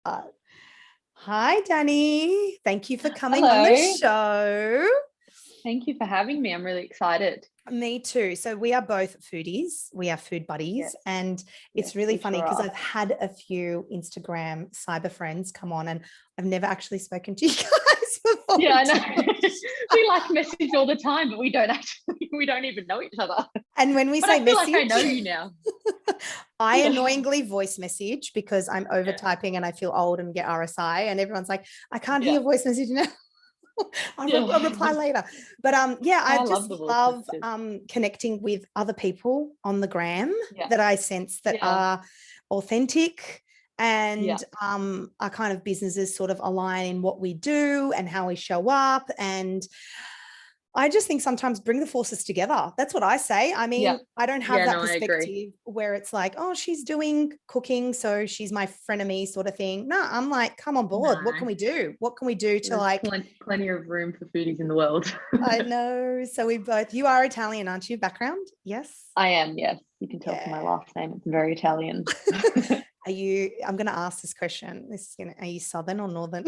start. Hi, Danie. Thank you for coming on the Hello. show. Thank you for having me. I'm really excited. Me too. So we are both foodies. We are food buddies. Yes. And it's Yes, really we funny sure because are. I've had a few Instagram cyber friends come on and I've never actually spoken to you guys before. Yeah, I know. We like message all the time, but we don't even know each other. And when we But say I feel message, like I know you now. I Yeah. annoyingly voice message because I'm over typing and I feel old and get RSI. And everyone's like, I can't hear your voice message now. I'll reply later. But I just love connecting with other people on the gram that I sense that are authentic and our kind of businesses sort of align in what we do and how we show up. And I just think sometimes bring the forces together. That's what I say. I mean, I don't have that perspective where it's like, oh, she's doing cooking, so she's my frenemy sort of thing. No, I'm like, come on board. No. What can we do? What can we do to like plenty of room for foodies in the world? I know. So you are Italian, aren't you? Background? Yes. I am, yes. You can tell from my last name. It's very Italian. I'm going to ask this question. Are you Southern or Northern?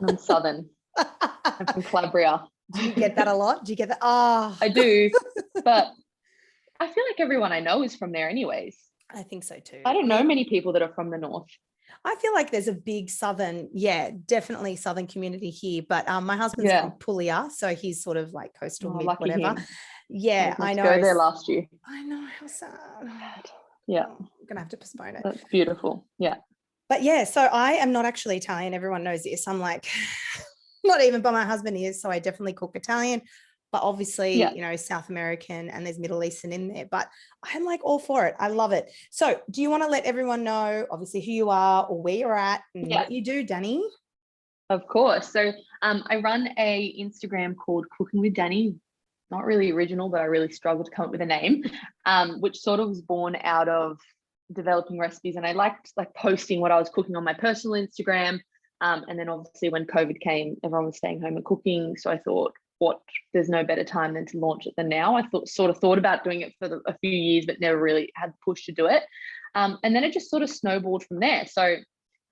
I'm Southern. I'm from Calabria. Do you get that a lot? Do you get that? Oh, I do, but I feel like everyone I know is from there anyways. I think so too. I don't know many people that are from the north. I feel like there's a big Southern, definitely Southern community here, but my husband's from Puglia, so he's sort of like coastal, whatever. Him. Yeah, I know. Go there last year. I know, how sad. Yeah. I'm going to have to postpone it. That's beautiful. Yeah. But yeah, so I am not actually Italian. Everyone knows this. I'm like... not even, but my husband is, so I definitely cook Italian, but obviously, South American and there's Middle Eastern in there, but I'm like all for it. I love it. So do you want to let everyone know, obviously, who you are or where you're at and what you do, Danie? Of course. So I run a Instagram called Cooking with Danie. Not really original, but I really struggled to come up with a name, which sort of was born out of developing recipes. And I liked like posting what I was cooking on my personal Instagram. And then obviously when COVID came, everyone was staying home and cooking. So I thought, there's no better time than to launch it than now. I thought about doing it for a few years, but never really had the push to do it. And then it just sort of snowballed from there. So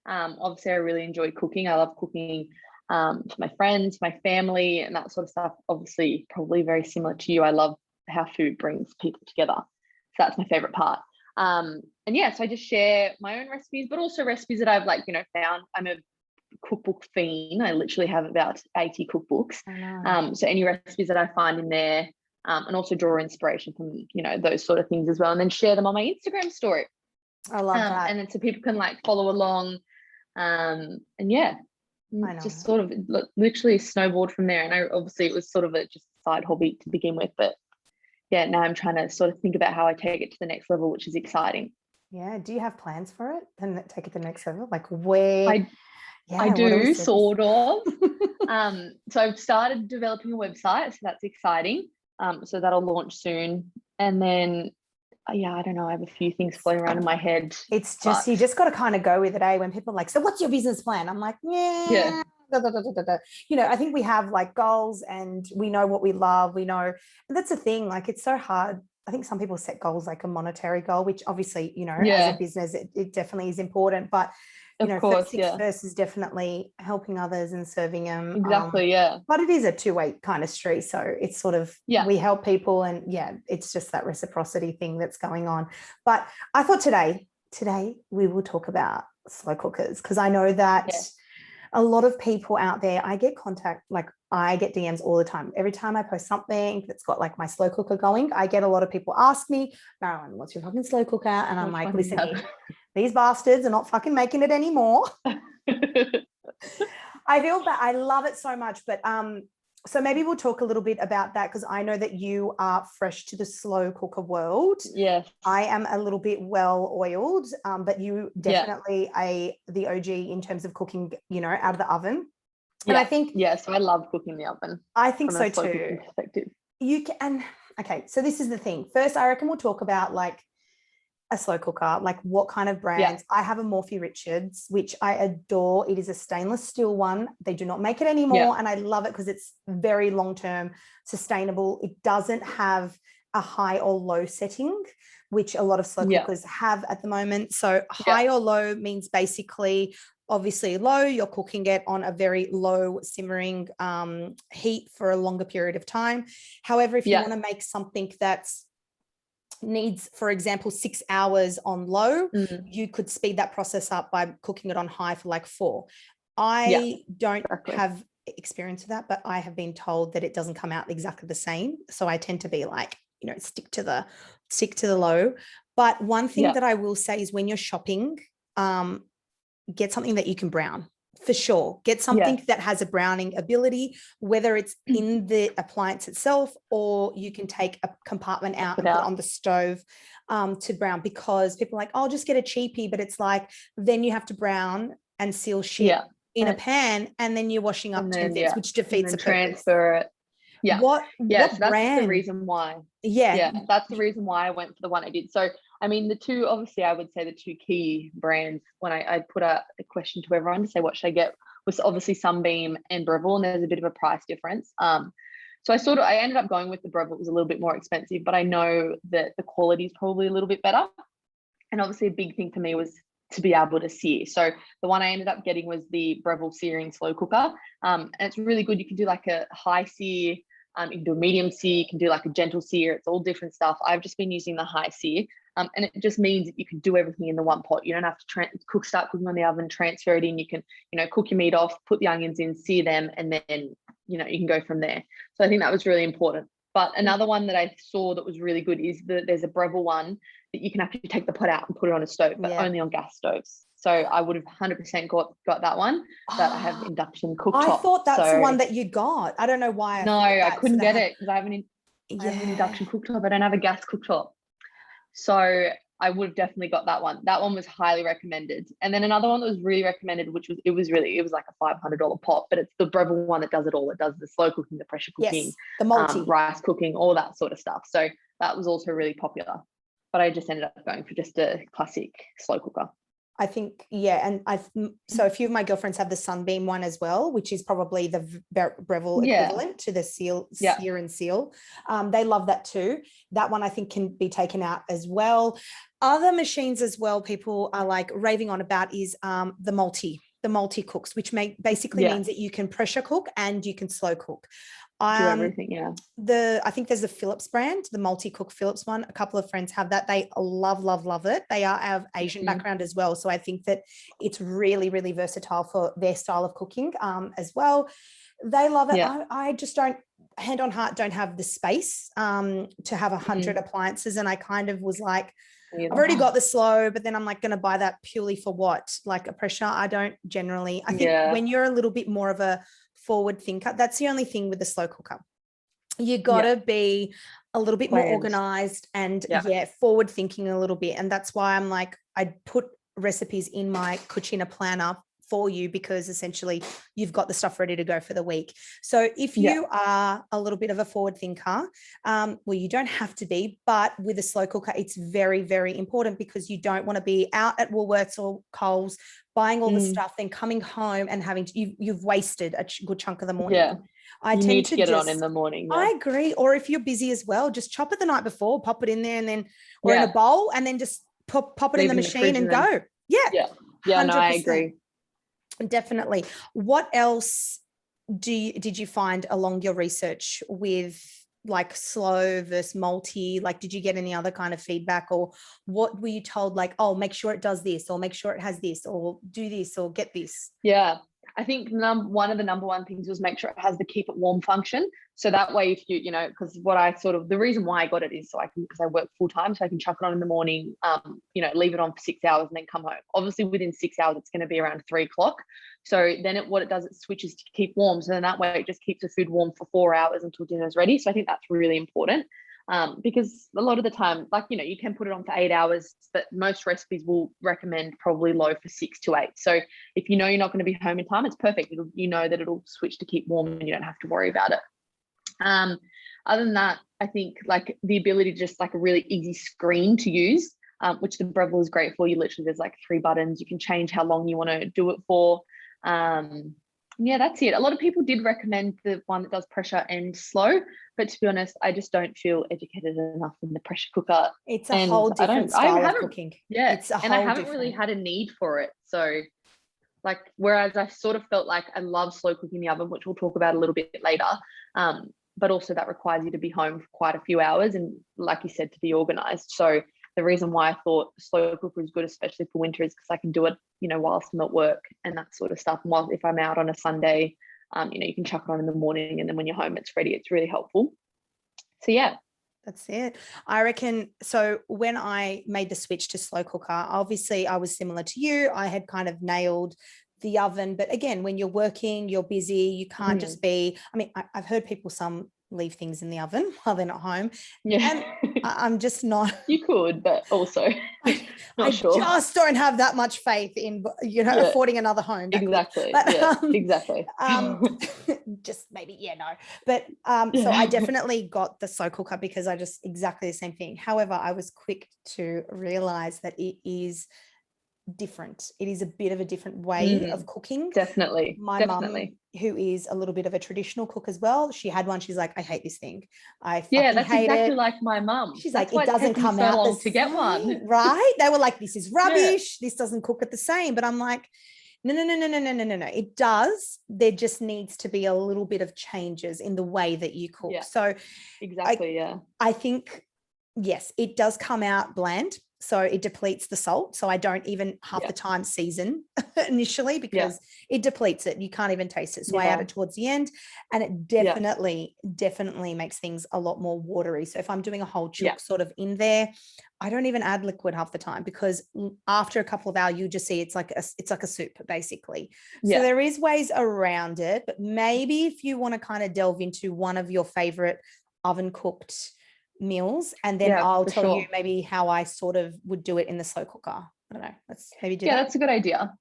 obviously I really enjoy cooking. I love cooking for my friends, my family, and that sort of stuff. Obviously, probably very similar to you. I love how food brings people together. So that's my favorite part. So I just share my own recipes, but also recipes that I've found. I'm a cookbook fiend. I literally have about 80 cookbooks. So any recipes that I find in there, and also draw inspiration from those sort of things as well, and then share them on my Instagram story. I love that. And then so people can follow along, just sort of literally snowboard from there. And obviously it was sort of just a side hobby to begin with, but now I'm trying to sort of think about how I take it to the next level, which is exciting. Yeah. Do you have plans for it and take it to the next level? Like where? I do, sort of. So I've started developing a website, so that's exciting. So that'll launch soon. And then, I don't know, I have a few things floating around in my head. It's just, you just got to kind of go with it, when people are like, so what's your business plan? I'm like, I think we have like goals and we know what we love, and that's the thing, like it's so hard. I think some people set goals like a monetary goal, which obviously, as a business, it definitely is important, but first is definitely helping others and serving them. Exactly, But it is a two-way kind of street. So it's sort of, we help people and it's just that reciprocity thing that's going on. But I thought today we will talk about slow cookers, because I know that a lot of people out there, I get DMs all the time. Every time I post something that's got like my slow cooker going, I get a lot of people ask me, Marilyn, what's your fucking slow cooker? And I'm like, listen, these bastards are not fucking making it anymore. I feel that I love it so much, but so maybe we'll talk a little bit about that, because I know that you are fresh to the slow cooker world. Yes. I am a little bit well oiled, but you definitely the OG in terms of cooking, out of the oven. And I think so I love cooking in the oven. I think so too. Perspective. You can. Okay, so this is the thing. First, I reckon we'll talk about like a slow cooker, like what kind of brands. I have a Morphy Richards, which I adore. It is a stainless steel one. They do not make it anymore, and I love it because it's very long-term sustainable. It doesn't have a high or low setting, which a lot of slow cookers have at the moment. So high or low means basically obviously low, you're cooking it on a very low simmering heat for a longer period of time. However, if you want to make something that's needs, for example, 6 hours on low, you could speed that process up by cooking it on high for like 4. I don't have experience with that, but I have been told that it doesn't come out exactly the same. So I tend to be like, you know, stick to the low. But one thing that I will say is when you're shopping, get something that you can brown. For sure. Get something that has a browning ability, whether it's in the appliance itself or you can take a compartment out and put it on the stove to brown, because people are like, I'll just get a cheapie, but it's like, then you have to brown and seal shit in a pan, and then you're washing up 10 things, which defeats the purpose. Transfer it. Yeah. What so brand? That's the reason why. That's the reason why I went for the one I did. So, I mean, the two, obviously, I would say the two key brands when I put a question to everyone to say what should I get was obviously Sunbeam and Breville, and there's a bit of a price difference. So I ended up going with the Breville. It was a little bit more expensive, but I know that the quality is probably a little bit better. And obviously, a big thing for me was to be able to sear. So the one I ended up getting was the Breville searing slow cooker, and it's really good. You can do like a high sear. You can do a medium sear, you can do like a gentle sear. It's all different stuff. I've just been using the high sear, and it just means that you can do everything in the one pot. You don't have to start cooking on the oven, transfer it in. You can, you know, cook your meat off, put the onions in, sear them, and then, you know, you can go from there. So I think that was really important. But another one that I saw that was really good is that there's a Breville one that you can actually take the pot out and put it on a stove, but only on gas stoves. So I would have 100% got that one, that I have induction cooktop. I thought that's the one that you got. I don't know why. I couldn't get it because I have an induction cooktop. I don't have a gas cooktop. So I would have definitely got that one. That one was highly recommended. And then another one that was really recommended, which was, it was like a $500 pot, but it's the Breville one that does it all. It does the slow cooking, the pressure cooking, the multi rice cooking, all that sort of stuff. So that was also really popular. But I just ended up going for just a classic slow cooker. I think, and so a few of my girlfriends have the Sunbeam one as well, which is probably the Breville equivalent to the sear and seal. They love that too. That one I think can be taken out as well. Other machines as well people are like raving on about is the multi cooks, which basically means that you can pressure cook and you can slow cook. Do everything, I think there's a Philips brand, the multi-cook Philips one. A couple of friends have that. They love it. They are of Asian background as well. So I think that it's really, really versatile for their style of cooking as well. They love it. I just don't, hand on heart, don't have the space to have 100 appliances. And I kind of was like, I've already got the slow, but then I'm like going to buy that purely for what? Like a pressure. I don't generally, I think when you're a little bit more of a forward thinker, that's the only thing with the slow cooker. You got to be a little bit more organized and forward thinking a little bit. And that's why I'm like, I put recipes in my Cucina planner for you, because essentially you've got the stuff ready to go for the week. So if you are a little bit of a forward thinker, well, you don't have to be, but with a slow cooker, it's very, very important, because you don't want to be out at Woolworths or Coles buying all the stuff, then coming home and having to, you've wasted a good chunk of the morning. You need to get it on in the morning. I agree. Or if you're busy as well, just chop it the night before, pop it in there, and then or in a bowl, and then just pop it in the machine and go. No, I agree. Definitely. What else did you find along your research with like slow versus multi? Like, did you get any other kind of feedback, or what were you told, like, oh, make sure it does this, or make sure it has this, or do this, or get this? I think one of the number one things was make sure it has the keep it warm function. So that way, if you know, because the reason why I got it is because I work full time, so I can chuck it on in the morning, leave it on for 6 hours and then come home. Obviously within 6 hours, it's going to be around 3 o'clock. So then what it does, it switches to keep warm. So then that way it just keeps the food warm for 4 hours until dinner's ready. So I think that's really important. Because a lot of the time, you can put it on for 8 hours, but most recipes will recommend probably low for 6 to 8. So if you know you're not going to be home in time, it's perfect. You know that it'll switch to keep warm and you don't have to worry about it. Other than that, I think like the ability to just like a really easy screen to use, which the Breville is great for. There's like 3 buttons. You can change how long you want to do it for. That's it. A lot of people did recommend the one that does pressure and slow, but to be honest, I just don't feel educated enough in the pressure cooker. It's a whole different style of cooking. I haven't really had a need for it. So Like, whereas I sort of felt like I love slow cooking in the oven, which we'll talk about a little bit later. But also that requires you to be home for quite a few hours. And like you said, to be organized. So the reason why I thought slow cooker is good, especially for winter, is because I can do it, you know, whilst I'm at work and that sort of stuff. And while if I'm out on a Sunday, you know, you can chuck it on in the morning, and then when you're home, it's ready. It's really helpful. So yeah. That's it. I reckon. So when I made the switch to slow cooker, obviously I was similar to you. I had kind of nailed the oven, but again, when you're working, you're busy, you can't just be, I mean, I've heard people, some leave things in the oven while they're not home. Yeah. And I'm just not. You could, but also I just don't have that much faith in, you know, affording another home. Exactly. But, exactly. Just maybe, no. But so I definitely got the slow cooker because I just exactly the same thing. However, I was quick to realize that it is different. It is a bit of a different way of cooking. Definitely. My mum, who is a little bit of a traditional cook as well, she had one. She's like, I hate this thing. That's exactly it. like my mum. She's like, it doesn't come out long to get one. Right? They were like, this is rubbish. This doesn't cook it the same. But I'm like, no. It does. There just needs to be a little bit of changes in the way that you cook. Yeah. So exactly. I think, yes, it does come out bland. So it depletes the salt. So I don't even half the time season initially because it depletes it. You can't even taste it. So I add it towards the end, and it definitely makes things a lot more watery. So if I'm doing a whole chook sort of in there, I don't even add liquid half the time, because after a couple of hours, you just see it's like a soup basically. So there is ways around it, but maybe if you want to kind of delve into one of your favorite oven cooked meals, and then I'll tell you maybe how I sort of would do it in the slow cooker. I don't know. Let's maybe do that. That's a good idea.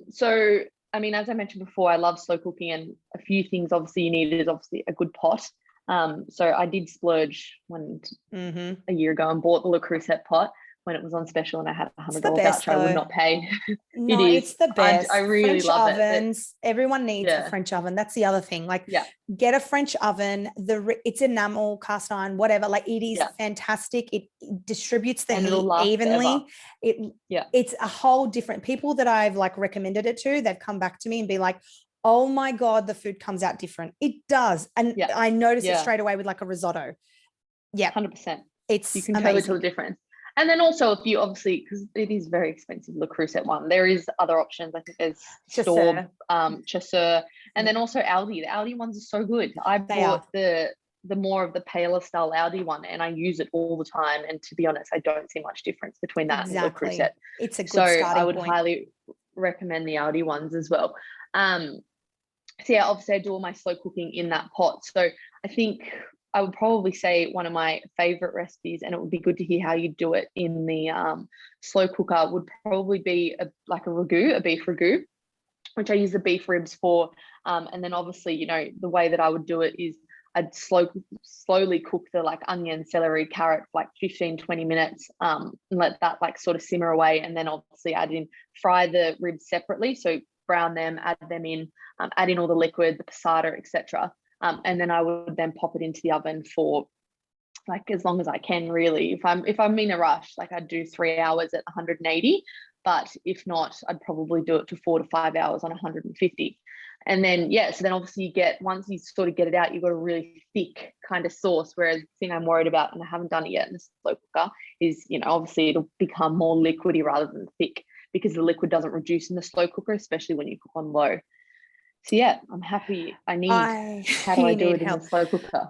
So I mean, as I mentioned before, I love slow cooking, and a few things obviously you need is obviously a good pot. So I did splurge a year ago and bought the Le Creuset pot when it was on special, and I had $100 voucher I would not pay. No, it's the best. I really French love ovens. Everyone needs a French oven. That's the other thing. Like, get a French oven. It's enamel, cast iron, whatever. Like, it is fantastic. It distributes the heat evenly. It's a whole different. People that I've like recommended it to, they've come back to me and be like, oh my God, the food comes out different. It does. And I noticed it straight away with like a risotto. 100%. You can totally tell the difference. And then also, if you obviously, because it is very expensive, Le Creuset one, there is other options. I think there's Staub, Chasseur, and then also Aldi. The Aldi ones are so good. I bought the more of the paler style Aldi one, and I use it all the time. And to be honest, I don't see much difference between that and Le Creuset. It's a good starting point. I would highly recommend the Aldi ones as well. So obviously I do all my slow cooking in that pot. So I think I would probably say one of my favorite recipes, and it would be good to hear how you do it in the slow cooker, would probably be a beef ragu, which I use the beef ribs for. And then obviously, you know, the way that I would do it is I'd slowly cook the like onion, celery, carrot for like 15, 20 minutes, and let that like sort of simmer away. And then obviously fry the ribs separately. So brown them, add them in, add in all the liquid, the passata, etc. And then I would then pop it into the oven for like as long as I can, really. If I'm in a rush, like I'd do 3 hours at 180, but if not, I'd probably do it to 4 to 5 hours on 150. And then so then obviously once you sort of get it out, you've got a really thick kind of sauce. Whereas the thing I'm worried about, and I haven't done it yet in the slow cooker, is, you know, obviously it'll become more liquidy rather than thick, because the liquid doesn't reduce in the slow cooker, especially when you cook on low. So I'm happy. How do I do it in the slow cooker?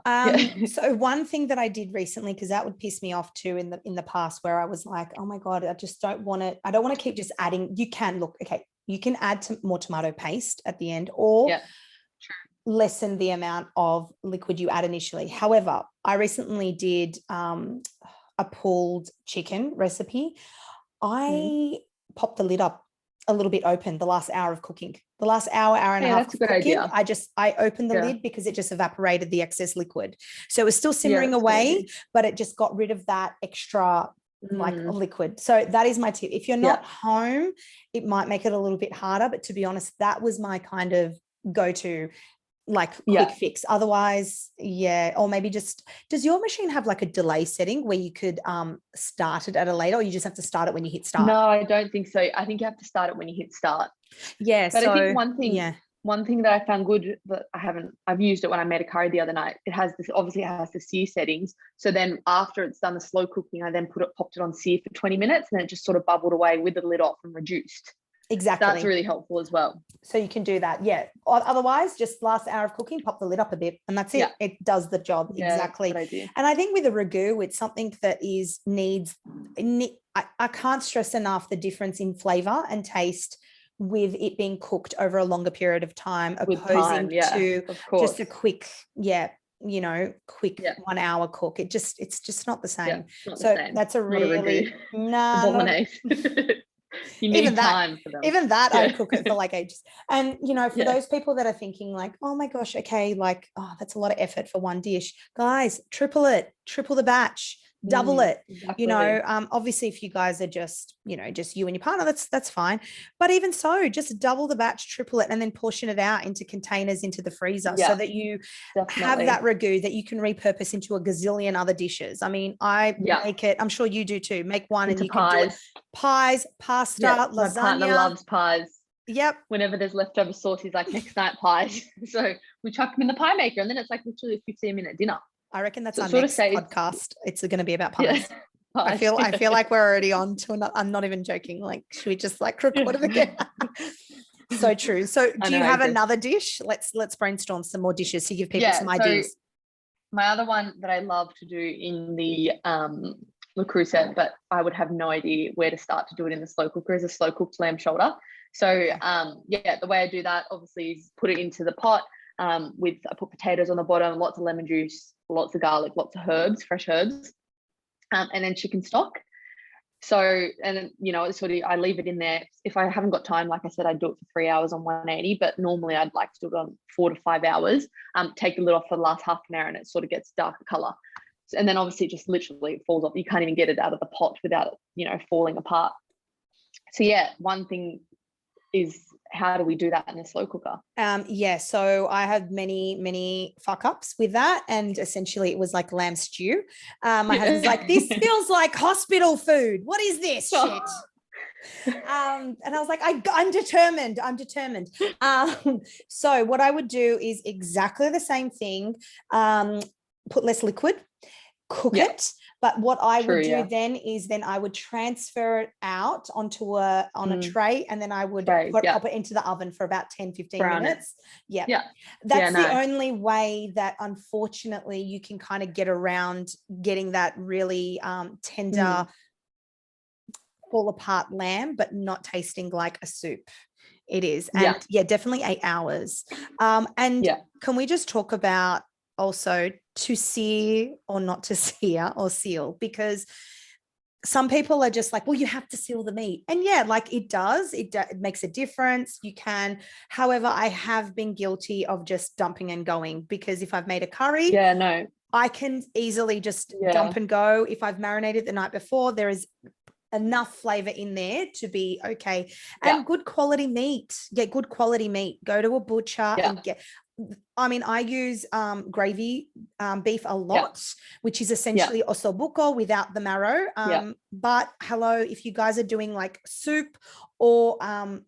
So one thing that I did recently, because that would piss me off too in the past, where I was like, oh my God, I just don't want it. I don't want to keep just adding. You can you can add more tomato paste at the end, or lessen the amount of liquid you add initially. However, I recently did a pulled chicken recipe. I popped the lid up a little bit open the last hour of cooking. The last hour and a half that's a good cooking, idea. I opened the lid because it just evaporated the excess liquid. So it was still simmering away, but it just got rid of that extra like liquid. So that is my tip. If you're not home, it might make it a little bit harder, but to be honest, that was my kind of go-to. like quick fix. Otherwise, or maybe just, does your machine have like a delay setting where you could start it at a later, or you just have to start it when you hit start? No, I don't think so. I think you have to start it when you hit start. Yeah. But I think one thing that I found good, that I've used it when I made a curry the other night. It has the sear settings. So then after it's done the slow cooking, I then popped it on sear for 20 minutes, and it just sort of bubbled away with the lid off and reduced. Exactly. That's really helpful as well. So you can do that. Yeah. Otherwise, just last hour of cooking, pop the lid up a bit, and that's it. Yeah. It does the job. Yeah, exactly. That's a good idea. And I think with a ragu, it's something that I can't stress enough the difference in flavor and taste with it being cooked over a longer period of time, opposing to just a quick, 1 hour cook. It's just not the same. Not so the same. That's a really bolagnese. You need time for them. Even that, I cook it for like ages. And, for those people that are thinking like, oh my gosh, okay, like, that's a lot of effort for one dish. Guys, triple the batch, double it. Exactly. Obviously if you guys are just you and your partner, that's fine. But even so, just double the batch, triple it, and then portion it out into containers into the freezer so that you have that ragu that you can repurpose into a gazillion other dishes. I mean, I make it, I'm sure you do too. Make one into and you pies. Can do it. Pies, pasta, lasagna. My partner loves pies. Yep. Whenever there's leftover sauce, he's like, next night pies. So we chuck them in the pie maker, and then it's like literally a 15-minute dinner. I reckon that's our next podcast. It's going to be about pies. Yeah. I feel like we're already on to I'm not even joking. Like, should we just like record it again? So true. So do you have another dish? Let's brainstorm some more dishes to give people some ideas. My other one that I love to do in the Le Creuset, but I would have no idea where to start to do it in the slow cooker, is a slow cooked lamb shoulder. So the way I do that obviously is put it into the pot. I put potatoes on the bottom, lots of lemon juice, lots of garlic, lots of herbs, fresh herbs, and then chicken stock. So, and I leave it in there. If I haven't got time, like I said, I do it for 3 hours on 180, but normally I'd like to do it on 4 to 5 hours. Take the lid off for the last half an hour, and it sort of gets darker color. And then obviously just literally it falls off. You can't even get it out of the pot without it, falling apart. So one thing is, how do we do that in a slow cooker? So I had many fuck ups with that, and essentially it was like lamb stew. My husband's like, this feels like hospital food. What is this shit? And I was like, I'm determined. So what I would do is exactly the same thing. Put less liquid, cook it. But what I would do then is I would transfer it out onto a tray, and then I would pop it into the oven for about 10-15 minutes. That's the only way that unfortunately you can kind of get around getting that really tender fall apart lamb, but not tasting like a soup. It is. And definitely 8 hours. Can we just talk about also to sear or not to sear or seal? Because some people are just like, well, you have to seal the meat. And it does. It makes a difference. You can. However, I have been guilty of just dumping and going, because if I've made a curry, I can easily just dump and go. If I've marinated the night before, there is enough flavor in there to be okay. And good quality meat. Get good quality meat. Go to a butcher and get. I use gravy beef a lot, which is essentially ossobuco without the marrow. But if you guys are doing like soup or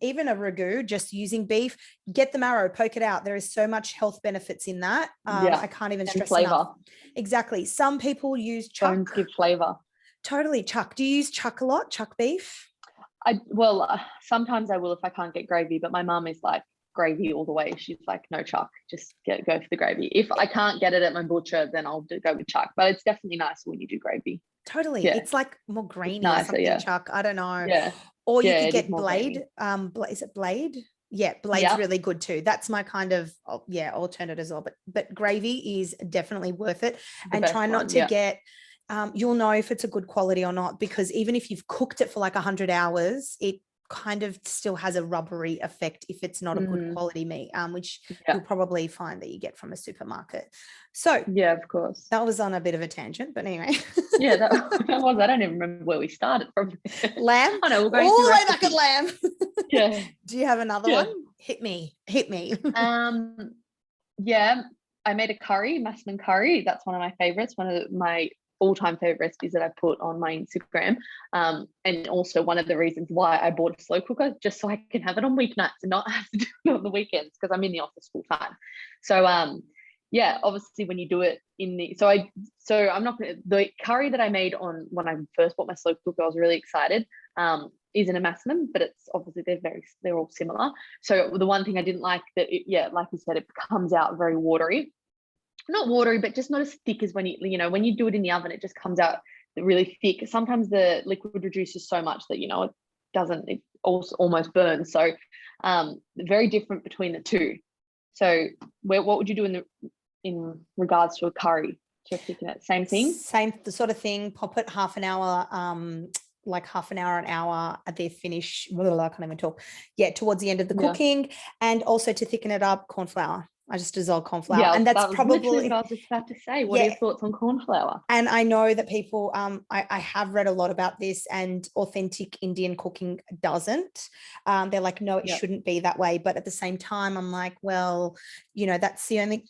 even a ragu, just using beef, get the marrow, poke it out. There is so much health benefits in that. I can't even stress enough. Exactly. Some people use chuck. Bones give flavor. Totally. Chuck. Do you use chuck a lot? Chuck beef? Sometimes I will if I can't get gravy, but my mum is like, gravy all the way. She's like, no chuck, just go for the gravy. If I can't get it at my butcher, then I'll go with chuck. But it's definitely nicer when you do gravy. Totally. It's like more grainy or something, chuck. I don't know. Or you could get blade. Is it blade? Yeah, blade's really good too. That's my kind of alternate as well. But gravy is definitely worth it. And try not to get you'll know if it's a good quality or not, because even if you've cooked it for like 100 hours, it kind of still has a rubbery effect if it's not a good quality meat, which you'll probably find that you get from a supermarket. So of course, that was on a bit of a tangent, but anyway. that was. I don't even remember where we started from. Lamb. I know, we're going all the way back at lamb. Yeah. Do you have another one? Hit me. Yeah, I made a curry, massaman curry. That's one of my favorites. One of my all-time favorite recipes that I put on my Instagram. And also one of the reasons why I bought a slow cooker, just so I can have it on weeknights and not have to do it on the weekends, because I'm in the office full time. So yeah, obviously when you do it in the, I'm not gonna, the curry that I made on when I first bought my slow cooker, I was really excited. Is in a massaman, but it's obviously they're all similar. So the one thing I didn't like that like you said, it comes out very watery. Not watery, but just not as thick as when when you do it in the oven, it just comes out really thick. Sometimes the liquid reduces so much that it also almost burns. So very different between the two. So what would you do in regards to a curry to thicken it? Same thing? Same the sort of thing. Pop it half an hour, like half an hour, an hour at their finish. I can't even talk. Yeah, towards the end of the cooking. And also to thicken it up, corn flour. I just dissolve corn flour. Yeah, and that's probably what I was just about to say. What are your thoughts on corn flour? And I know that people, I have read a lot about this, and authentic Indian cooking doesn't. They're like, no, it shouldn't be that way. But at the same time, I'm like, well, that's the only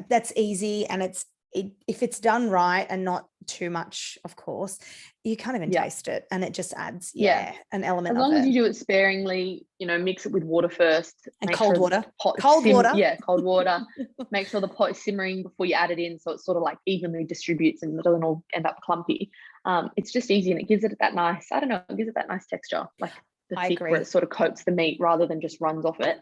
that's easy. And if it's done right and not too much, of course, you can't even taste it, and it just adds an element as long as you do it sparingly, mix it with water first and cold water. Cold water. Make sure the pot is simmering before you add it in, so it sort of like evenly distributes and it doesn't all end up clumpy. It's just easy, and it gives it that nice, I don't know, it gives it that nice texture, like the thick where it sort of coats the meat rather than just runs off it.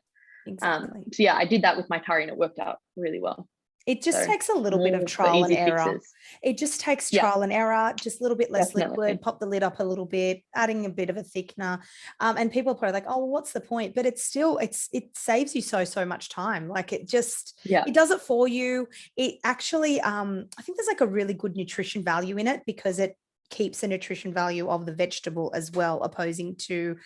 Exactly. So yeah, I did that with my curry and it worked out really well. It just takes a little bit of trial and error. Fixes. It just takes trial and error, just a little bit less liquid, pop the lid up a little bit, adding a bit of a thickener. And people are probably like, oh, well, what's the point? But it's still, it saves you so much time. Like it just, it does it for you. It actually, I think there's like a really good nutrition value in it, because it keeps the nutrition value of the vegetable as well, opposing to,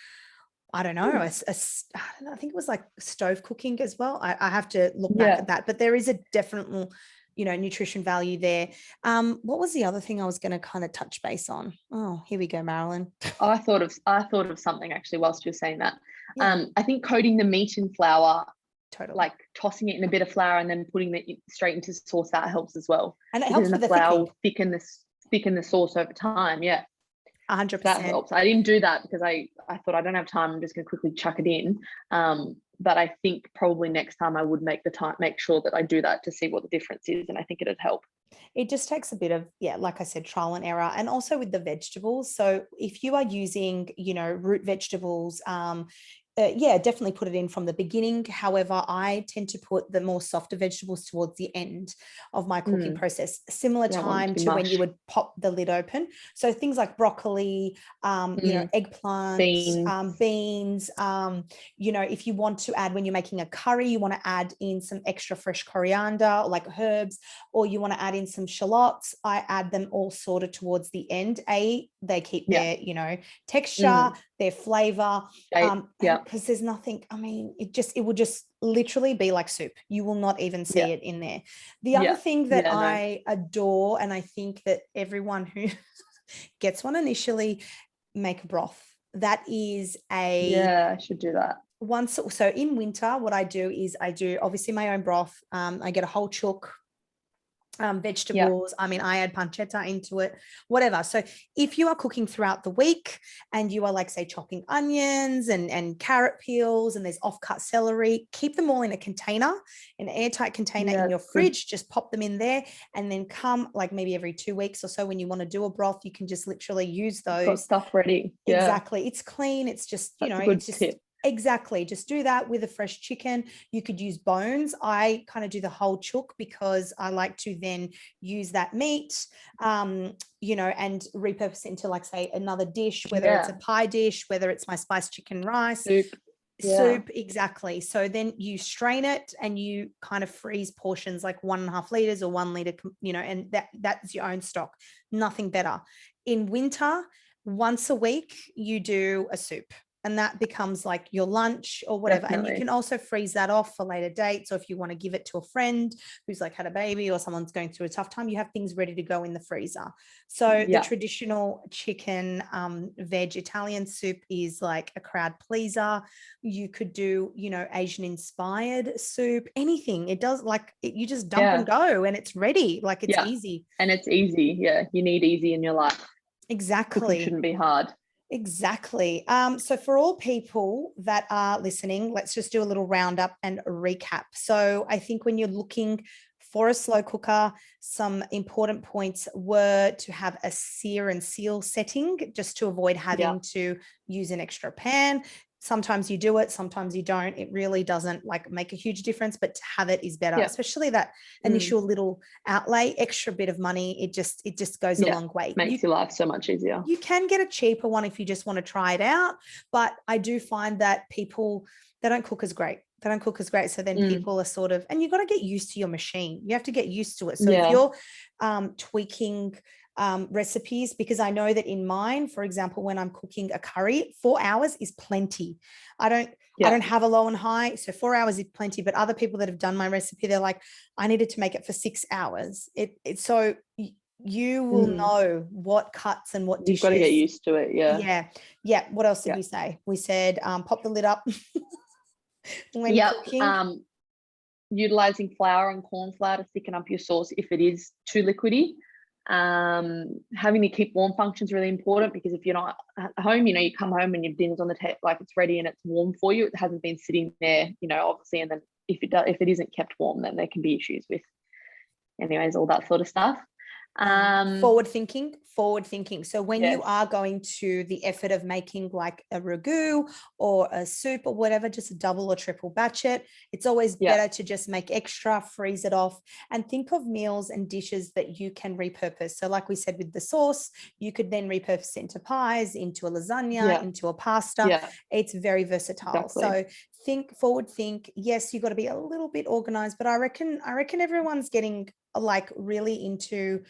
I don't know, I think it was like stove cooking as well. I have to look back at that, but there is a definite, nutrition value there. What was the other thing I was going to kind of touch base on? Oh, here we go, Marilyn. Oh, I thought of something actually whilst you were saying that. I think coating the meat in flour, totally, like tossing it in a bit of flour and then putting it straight into sauce, that helps as well. And it helps with the flour thicken the sauce over time. Yeah. 100%. That helps. I didn't do that because I thought I don't have time. I'm just going to quickly chuck it in. But I think probably next time I would make sure that I do that to see what the difference is. And I think it'd help. It just takes a bit of, like I said, trial and error, and also with the vegetables. So if you are using, root vegetables, definitely put it in from the beginning. However, I tend to put the more softer vegetables towards the end of my cooking process, similar time to when you would pop the lid open. So things like broccoli, eggplant, beans, if you want to add, when you're making a curry, you want to add in some extra fresh coriander, like herbs, or you want to add in some shallots. I add them all sort of towards the end. They keep their, texture, their flavor, because there's nothing, it will just literally be like soup. You will not even see it in there. The other thing that I adore, and I think that everyone who gets one initially, make a broth. That is I should do that. So in winter, what I do is I do obviously my own broth. I get a whole chook, vegetables. I add pancetta into it, whatever. So if you are cooking throughout the week and you are, like, say, chopping onions and carrot peels, and there's off-cut celery, keep them all in a container, an airtight container in your fridge. Just pop them in there, and then come, like, maybe every 2 weeks or so, when you want to do a broth, you can just literally use those. Got stuff ready. Exactly. It's clean. It's just, it's just tip. Exactly. Just do that with a fresh chicken. You could use bones. I kind of do the whole chook because I like to then use that meat, and repurpose it into, like, say, another dish, whether it's a pie dish, whether it's my spiced chicken rice. Soup, exactly. So then you strain it and you kind of freeze portions, like 1.5 liters or 1 liter, and that's your own stock. Nothing better. In winter, once a week, you do a soup. and that becomes like your lunch or whatever. Definitely. And you can also freeze that off for later dates. So if you want to give it to a friend who's like had a baby or someone's going through a tough time, you have things ready to go in the freezer. So the traditional chicken veg Italian soup is like a crowd pleaser. You could do, you know, Asian inspired soup, anything. It does, like you just dump and go and it's ready. Like it's easy. And it's easy. Yeah. You need easy in your life. Exactly. Cooking shouldn't be hard. Exactly. So for all people that are listening, let's just do a little roundup and recap. So I think when you're looking for a slow cooker, some important points were to have a sear and seal setting just to avoid having to use an extra pan. Sometimes you do it, sometimes you don't. It really doesn't like make a huge difference, but to have it is better, especially that initial little outlay, extra bit of money. It just goes a long way. Makes your life so much easier. You can get a cheaper one if you just want to try it out, but I do find that people, they don't cook as great. They don't cook as great. So then people are sort of, and you've got to get used to your machine. You have to get used to it. So if you're tweaking recipes, because I know that in mine, for example, when I'm cooking a curry, 4 hours is plenty. I don't have a low and high, so 4 hours is plenty. But other people that have done my recipe, they're like, I needed to make it for 6 hours. So you will know what cuts and what dishes. You've got to get used to it. Yeah. What else did we say? We said pop the lid up when cooking. Utilizing flour and corn flour to thicken up your sauce if it is too liquidy. Having to keep warm function is really important, because if you're not at home, you know, you come home and your dinner's on the table, like it's ready and it's warm for you. It hasn't been sitting there, you know, obviously. And then if it isn't kept warm, then there can be issues with, anyways, all that sort of stuff. Forward thinking. So when you are going to the effort of making like a ragu or a soup or whatever, just double or triple batch it. It's always better to just make extra, freeze it off, and think of meals and dishes that you can repurpose. So like we said with the sauce, you could then repurpose it into pies, into a lasagna, into a pasta. It's very versatile. So forward think. Yes, you got to be a little bit organized, but I reckon everyone's getting like really into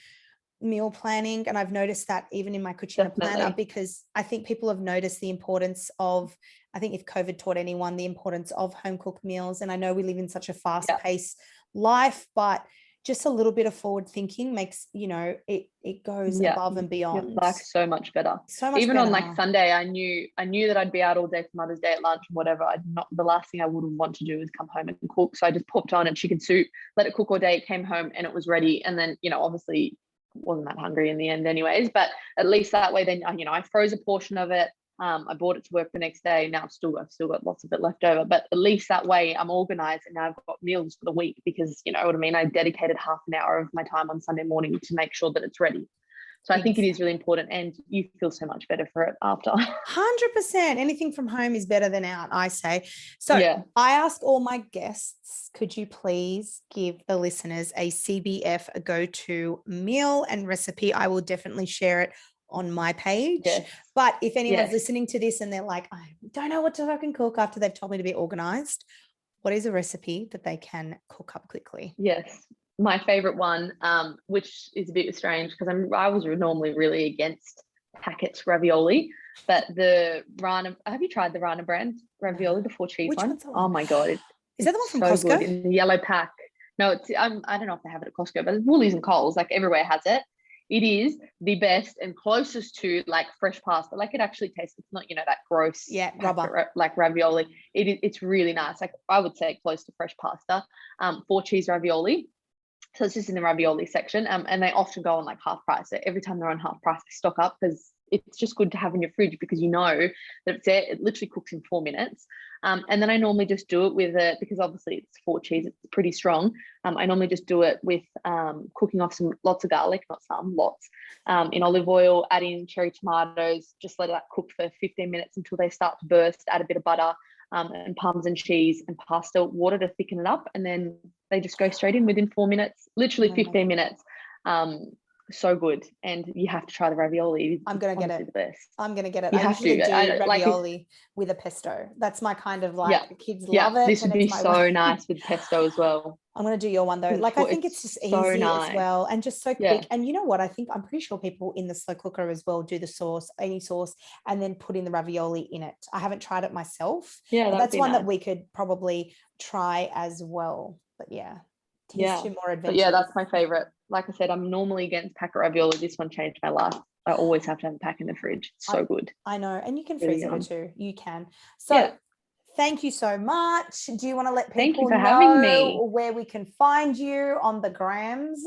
meal planning, and I've noticed that even in my Cucina planner, because I think people have noticed the importance of, I think if COVID taught anyone, the importance of home cooked meals. And I know we live in such a fast paced life, but just a little bit of forward thinking makes, you know, it goes above and beyond. Your life so much better. Even on like Sunday, I knew that I'd be out all day for Mother's Day at lunch and whatever. The last thing I would want to do is come home and cook. So I just popped on a chicken soup, let it cook all day, came home and it was ready. And then, you know, obviously wasn't that hungry in the end anyways, but at least that way then, you know, I froze a portion of it. I brought it to work the next day. Now I've still got lots of it left over, but at least that way I'm organized and now I've got meals for the week, because you know what I mean, I dedicated half an hour of my time on Sunday morning to make sure that it's ready. So I think it is really important, and you feel so much better for it after. 100%. Anything from home is better than out, I say. So I ask all my guests, could you please give the listeners a CBF, a go-to meal and recipe? I will definitely share it on my page. But if anyone's listening to this and they're like, I don't know what to fucking cook after they've told me to be organized, what is a recipe that they can cook up quickly? My favorite one, which is a bit strange because I was normally really against packets ravioli, but the Rana, have you tried the Rana brand ravioli, the 4 cheese one? Oh my God. Is that the one from so Costco? Good in the yellow pack. No, it's, I don't know if they have it at Costco, but Woolies and Coles, like everywhere has it. It is the best and closest to like fresh pasta. Like it actually tastes, it's not, you know, that gross rubber like ravioli. It's really nice. Like I would say close to fresh pasta. 4 cheese ravioli. So it's just in the ravioli section. And they often go on like half price. So every time they're on half price, they stock up, because it's just good to have in your fridge, because you know that it's there. It literally cooks in 4 minutes. And then I normally just do it with because obviously it's 4 cheese, it's pretty strong. I normally just do it with cooking off lots of garlic, lots, in olive oil, add in cherry tomatoes, just let that cook for 15 minutes until they start to burst, add a bit of butter and Parmesan cheese and pasta, water to thicken it up. And then they just go straight in within 4 minutes, literally 15 minutes. so good, and you have to try the ravioli. I'm gonna get it. The best. I'm gonna get it. You I have usually to. do ravioli with a pesto. That's my kind of like, the kids love it. This would and be it's my so nice with pesto as well. I'm going to do your one though. Like, I think it's just so easy nice. as well, and just so quick. And you know what? I'm pretty sure people in the slow cooker as well do the sauce, any sauce, and then put in the ravioli in it. I haven't tried it myself. Yeah, that's one that we could probably try as well. But yeah, here's two more adventures. But yeah, that's my favorite. Like I said, I'm normally against packet ravioli. This one changed my life. I always have to have a pack in the fridge. It's so good. I know, and you can really freeze it too. You can. So. Thank you so much. Do you want to let people know where we can find you on the grams?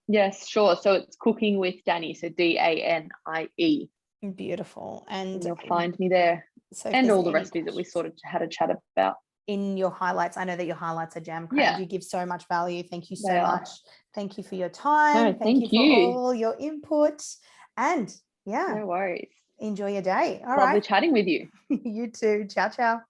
Yes, sure. So it's Cooking with Danie. So Danie. Beautiful. And you'll find me there. So and all the recipes that we sort of had a chat about. In your highlights, I know that your highlights are jam-crammed. You give so much value. Thank you so much. Thank you for your time. No, thank you for all your input. And no worries. Enjoy your day. All right. Lovely chatting with you. You too. Ciao, ciao.